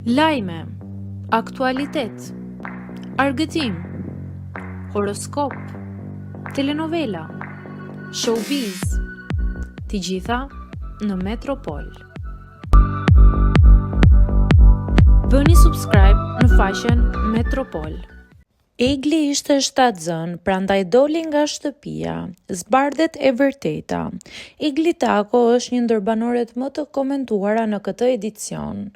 Lajme, aktualitet, argëtim, horoskop, telenovela, showbiz, të gjitha në Metropol. Bëni subscribe në faqen Metropol. Egli ishte shtatzën, prandaj doli nga shtëpia, zbardhet e vërteta. Egli Tako është një ndër banorët më të komentuara në këtë edicion.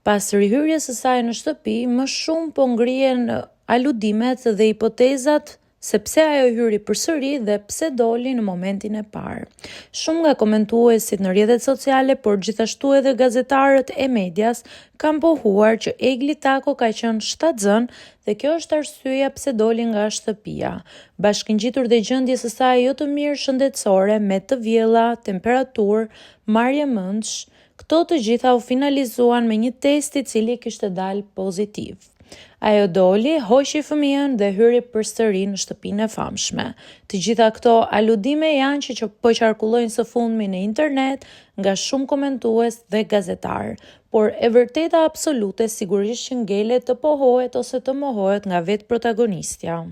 Pas rihyrjes së saj në shtëpi, më shumë po ngrihen aludimet dhe hipotezat se pse ajo hyri përsëri dhe pse doli në momentin e parë. Shumë nga komentuesit në rrjetet sociale, por gjithashtu edhe gazetarët e medias kanë pohuar që Egli Tako ka qenë shtatzën dhe kjo është arsyeja pse doli nga shtëpia. Bashkëngjitur dhe gjendjes së saj jo të mirë shëndetësore me të vjella, temperaturë, marrje mendsh, këto të gjitha u finalizuan me një test I cili kishte dalë pozitiv. Ajo doli, hoqi fëmijën dhe hyri përsëri në shtëpinë e famshme. Të gjitha këto aludime janë që po qarkullojnë së fundmi në internet nga shumë komentues dhe gazetar, por e vërteta absolute sigurisht që ngelet të pohohet ose të mohohet nga vetë protagonistja.